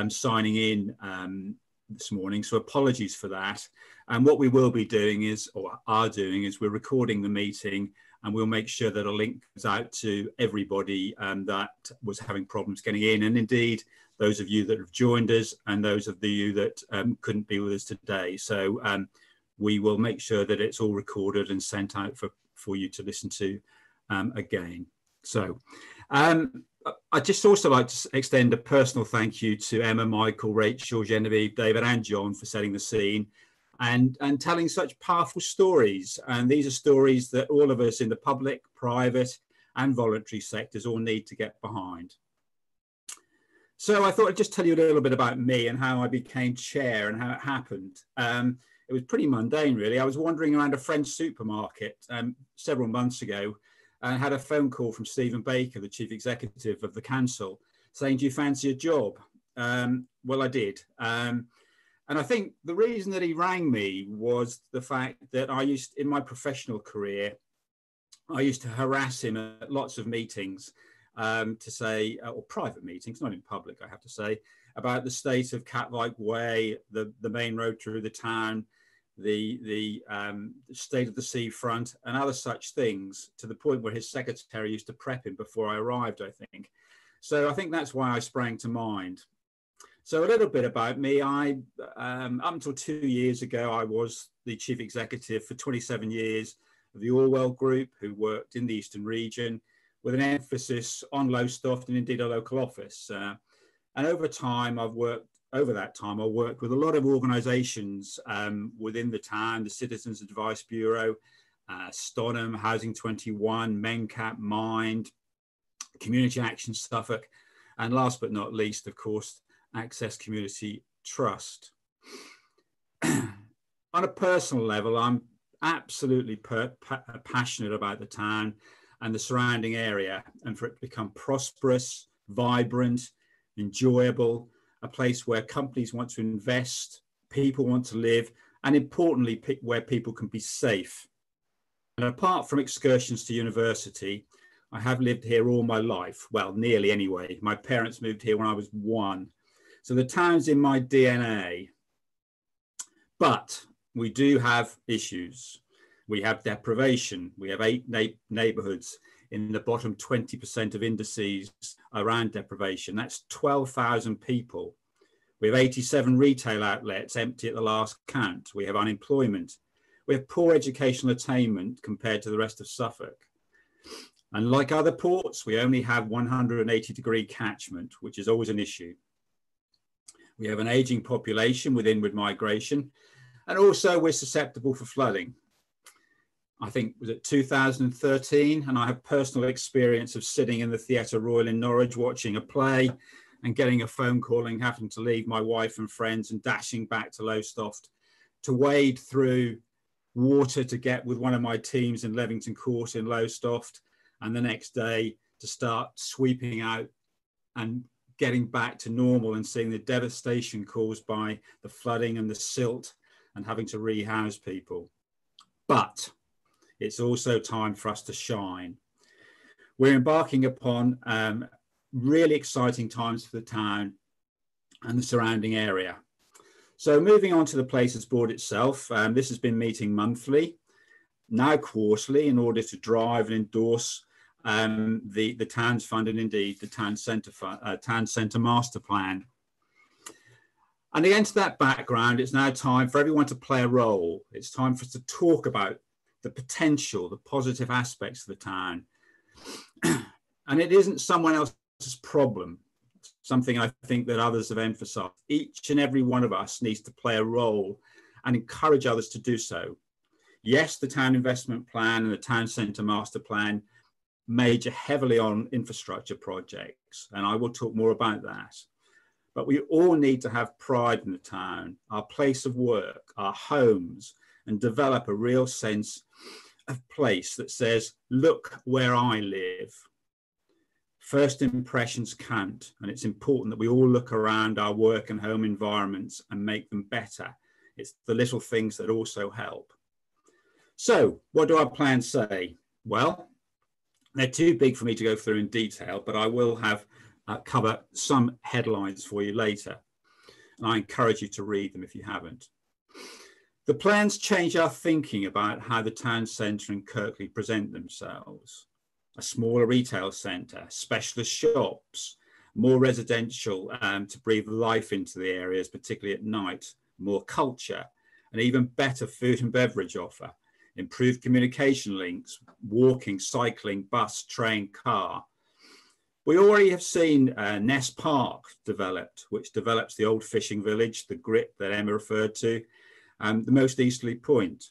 signing in this morning, so apologies for that. And what we will be doing is, or are doing, is we're recording the meeting, and we'll make sure that a link goes out to everybody that was having problems getting in, and indeed those of you that have joined us and those of you that couldn't be with us today. So we will make sure that it's all recorded and sent out for you to listen to again. So I'd just also like to extend a personal thank you to Emma, Michael, Rachel, Genevieve, David and John for setting the scene and telling such powerful stories. And these are stories that all of us in the public, private and voluntary sectors all need to get behind. So I thought I'd just tell you a little bit about me and how I became chair and how it happened. It was pretty mundane, really. I was wandering around a French supermarket several months ago and had a phone call from Stephen Baker, the chief executive of the council, saying, "Do you fancy a job?" Well, I did. And I think the reason that he rang me was the fact that in my professional career, I used to harass him at lots of meetings to say, or private meetings, not in public, I have to say, about the state of Catlike Way, the main road through the town, the state of the seafront and other such things, to the point where his secretary used to prep him before I arrived, I think. So I think that's why I sprang to mind. So a little bit about me. Up until 2 years ago, I was the chief executive for 27 years of the Orwell Group, who worked in the Eastern region, with an emphasis on Lowestoft and indeed a local office. And over that time, I worked with a lot of organisations within the town, the Citizens Advice Bureau, Stonham, Housing 21, Mencap, Mind, Community Action Suffolk, and last but not least, of course, Access Community Trust. On a personal level, I'm absolutely passionate about the town and the surrounding area, and for it to become prosperous, vibrant, enjoyable, a place where companies want to invest, people want to live, and importantly, where people can be safe. And apart from excursions to university, I have lived here all my life. Well, nearly anyway. My parents moved here when I was 1. So the town's in my DNA. But we do have issues. We have deprivation. We have 8 neighbourhoods in the bottom 20% of indices around deprivation. That's 12,000 people. We have 87 retail outlets empty at the last count. We have unemployment. We have poor educational attainment compared to the rest of Suffolk. And like other ports, we only have 180-degree catchment, which is always an issue. We have an ageing population with inward migration, and also we're susceptible for flooding. I think, was it 2013? And I have personal experience of sitting in the Theatre Royal in Norwich watching a play and getting a phone call and having to leave my wife and friends and dashing back to Lowestoft to wade through water to get with one of my teams in Levington Court in Lowestoft, and the next day to start sweeping out and getting back to normal and seeing the devastation caused by the flooding and the silt and having to rehouse people. But it's also time for us to shine. We're embarking upon really exciting times for the town and the surrounding area. So moving on to the Places Board itself, this has been meeting monthly, now quarterly, in order to drive and endorse the Towns Fund and indeed the Town Centre Master Plan. And against that background, it's now time for everyone to play a role. It's time for us to talk about the potential, the positive aspects of the town. And it isn't someone else's problem, something I think that others have emphasised. Each and every one of us needs to play a role and encourage others to do so. Yes, the Town Investment Plan and the Town Centre Master Plan major heavily on infrastructure projects, and I will talk more about that. But we all need to have pride in the town, our place of work, our homes, and develop a real sense of place that says, look where I live. First impressions count, and it's important that we all look around our work and home environments and make them better. It's the little things that also help. So what do our plans say? Well, they're too big for me to go through in detail, but I will have cover some headlines for you later. And I encourage you to read them if you haven't. The plans change our thinking about how the town centre and Kirkley present themselves. A smaller retail centre, specialist shops, more residential to breathe life into the areas, particularly at night, more culture, and even better food and beverage offer, improved communication links, walking, cycling, bus, train, car. We already have seen Ness Park developed, which develops the old fishing village, the grip that Emma referred to, and the most easterly point.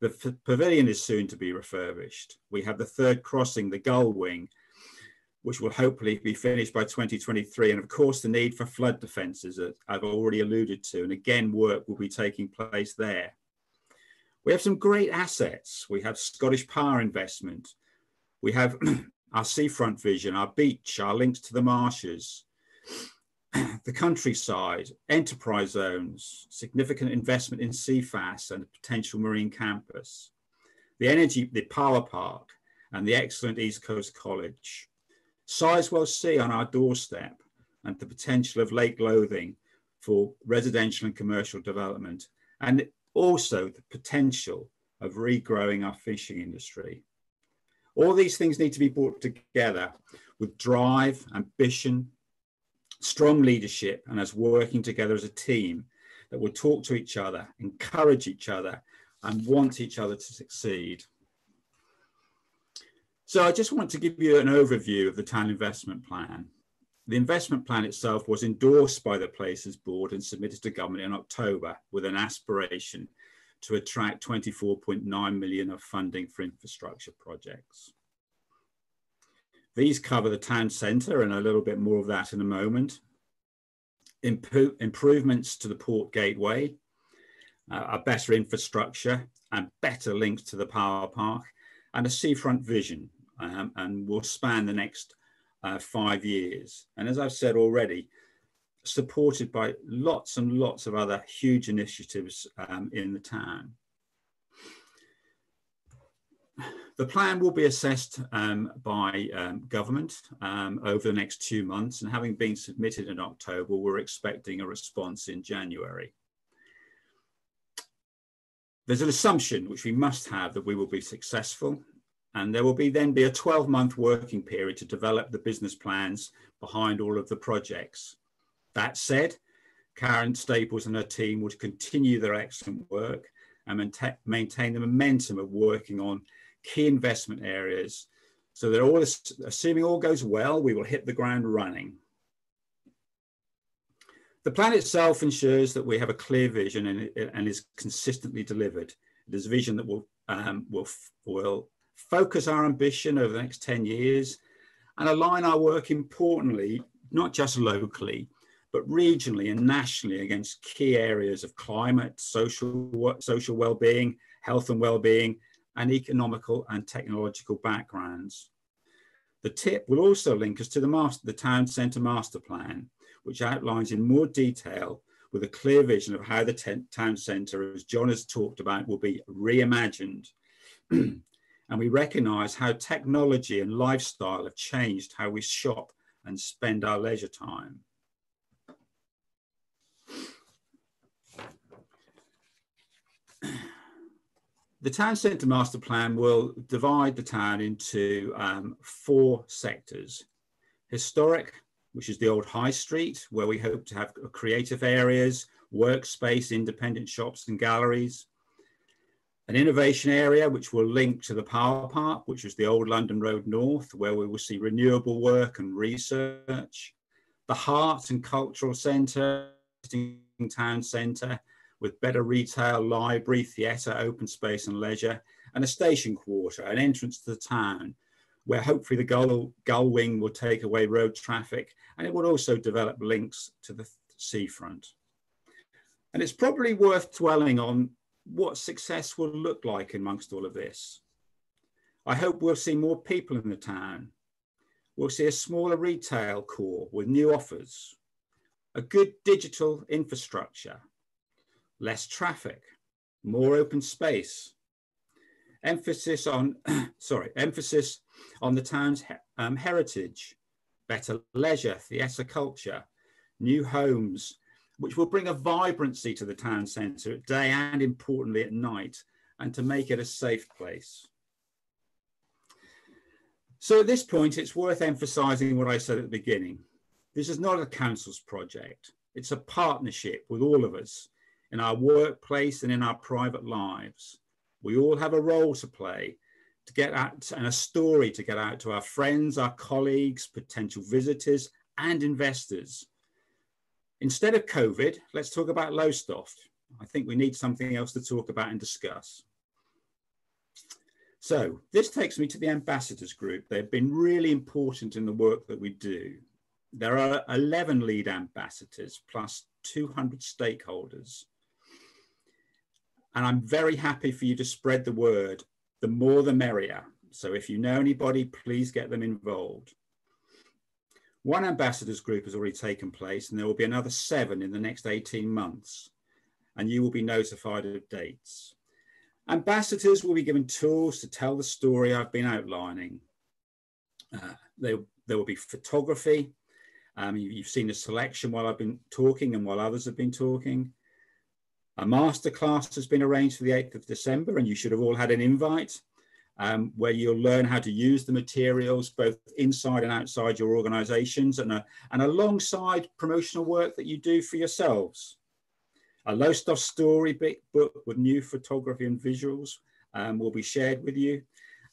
The pavilion is soon to be refurbished. We have the third crossing, the Gull Wing, which will hopefully be finished by 2023. And of course, the need for flood defences, that I've already alluded to. And again, work will be taking place there. We have some great assets. We have Scottish Power investment. We have our seafront vision, our beach, our links to the marshes, the countryside, enterprise zones, significant investment in CEFAS and a potential marine campus, the energy, the power park, and the excellent East Coast College. Sizewell Sea on our doorstep, and the potential of Lake Lothing for residential and commercial development, and also the potential of regrowing our fishing industry. All these things need to be brought together with drive, ambition, strong leadership, and us working together as a team that will talk to each other, encourage each other, and want each other to succeed. So I just want to give you an overview of the town investment plan. The investment plan itself was endorsed by the Places Board and submitted to government in October with an aspiration to attract 24.9 million of funding for infrastructure projects. These cover the town centre, and a little bit more of that in a moment. Improvements to the port gateway, a better infrastructure and better links to the power park, and a seafront vision, and will span the next 5 years. And as I've said already, supported by lots and lots of other huge initiatives in the town. The plan will be assessed by government over the next 2 months, and having been submitted in October, we're expecting a response in January. There's an assumption which we must have that we will be successful, and there will then be a 12-month working period to develop the business plans behind all of the projects. That said, Karen Staples and her team would continue their excellent work and maintain the momentum of working on key investment areas, so that all this, assuming all goes well, we will hit the ground running. The plan itself ensures that we have a clear vision and is consistently delivered. It is a vision that will focus our ambition over the next 10 years and align our work, importantly, not just locally, but regionally and nationally against key areas of climate, social well-being, health and well-being, and economical and technological backgrounds. The TIP will also link us to the Town Centre Master Plan, which outlines in more detail with a clear vision of how the town centre, as John has talked about, will be reimagined. And we recognise how technology and lifestyle have changed how we shop and spend our leisure time. The Town Centre Master Plan will divide the town into 4 sectors. Historic, which is the old High Street, where we hope to have creative areas, workspace, independent shops and galleries. An innovation area, which will link to the Power Park, which is the old London Road North, where we will see renewable work and research. The Heart and Cultural Centre, town centre, with better retail, library, theatre, open space and leisure, and a station quarter, an entrance to the town, where hopefully the gull wing will take away road traffic, and it will also develop links to the seafront. And it's probably worth dwelling on what success will look like amongst all of this. I hope we'll see more people in the town. We'll see a smaller retail core with new offers, a good digital infrastructure, less traffic, more open space, emphasis on, emphasis on the town's heritage, better leisure, theatre culture, new homes, which will bring a vibrancy to the town centre at day and importantly at night, and to make it a safe place. So at this point, it's worth emphasising what I said at the beginning. This is not a council's project. It's a partnership with all of us in our workplace and in our private lives. We all have a role to play to get out, and a story to get out to our friends, our colleagues, potential visitors and investors. Instead of COVID, let's talk about Lowestoft. I think we need something else to talk about and discuss. So this takes me to the ambassadors group. They've been really important in the work that we do. There are 11 lead ambassadors plus 200 stakeholders. And I'm very happy for you to spread the word. The more the merrier. So if you know anybody, please get them involved. One ambassadors group has already taken place, and there will be another 7 in the next 18 months. And you will be notified of dates. Ambassadors will be given tools to tell the story I've been outlining. There will be photography. You've seen a selection while I've been talking and while others have been talking. A masterclass has been arranged for the 8th of December, and you should have all had an invite where you'll learn how to use the materials both inside and outside your organisations, and alongside promotional work that you do for yourselves. A Lowestoft Story book with new photography and visuals will be shared with you.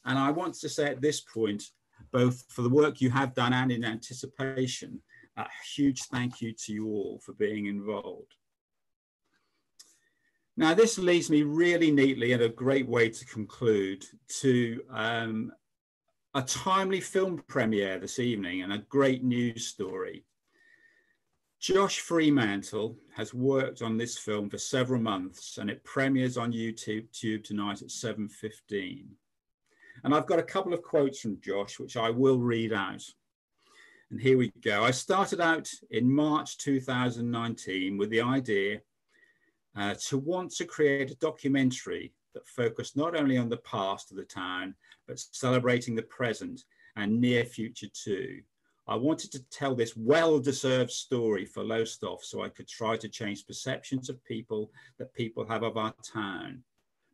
And I want to say at this point, both for the work you have done and in anticipation, a huge thank you to you all for being involved. Now, this leads me really neatly and a great way to conclude to a timely film premiere this evening and a great news story. Josh Fremantle has worked on this film for several months, and it premieres on YouTube tonight at 7:15. And I've got a couple of quotes from Josh, which I will read out. And here we go. I started out in March 2019 with the idea to want to create a documentary that focused not only on the past of the town, but celebrating the present and near future too. I wanted to tell this well-deserved story for Lowestoft so I could try to change perceptions of people that people have of our town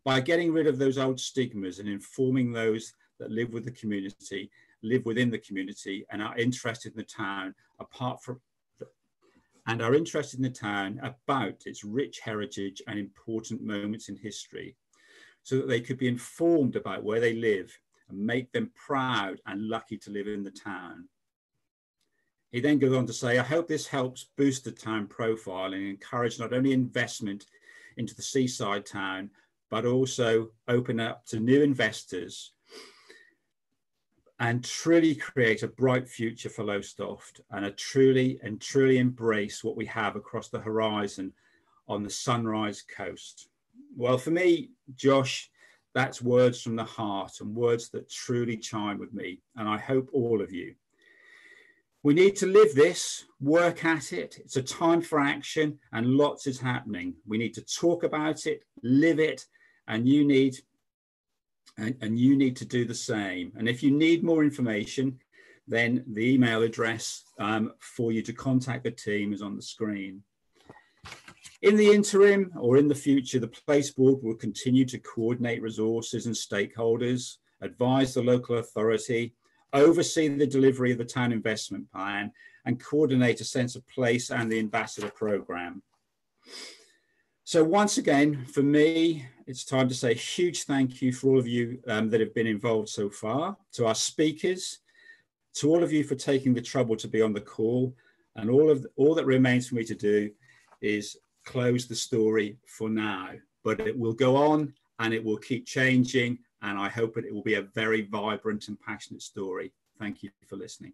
by getting rid of those old stigmas and informing those that live within the community and are interested in the town about its rich heritage and important moments in history, so that they could be informed about where they live and make them proud and lucky to live in the town. He then goes on to say, I hope this helps boost the town profile and encourage not only investment into the seaside town, but also open up to new investors and truly create a bright future for Lowestoft and truly embrace what we have across the horizon on the Sunrise Coast. Well, for me, Josh, that's words from the heart and words that truly chime with me, and I hope all of you. We need to live this, work at it. It's a time for action and lots is happening. We need to talk about it, live it, and you need to do the same. And if you need more information, then the email address for you to contact the team is on the screen. In the interim or in the future, the Place Board will continue to coordinate resources and stakeholders, advise the local authority, oversee the delivery of the town investment plan, and coordinate a sense of place and the ambassador programme. So once again, for me, it's time to say a huge thank you for all of you that have been involved so far, to our speakers, to all of you for taking the trouble to be on the call, and all that remains for me to do is close the story for now, but it will go on and it will keep changing and I hope it will be a very vibrant and passionate story. Thank you for listening.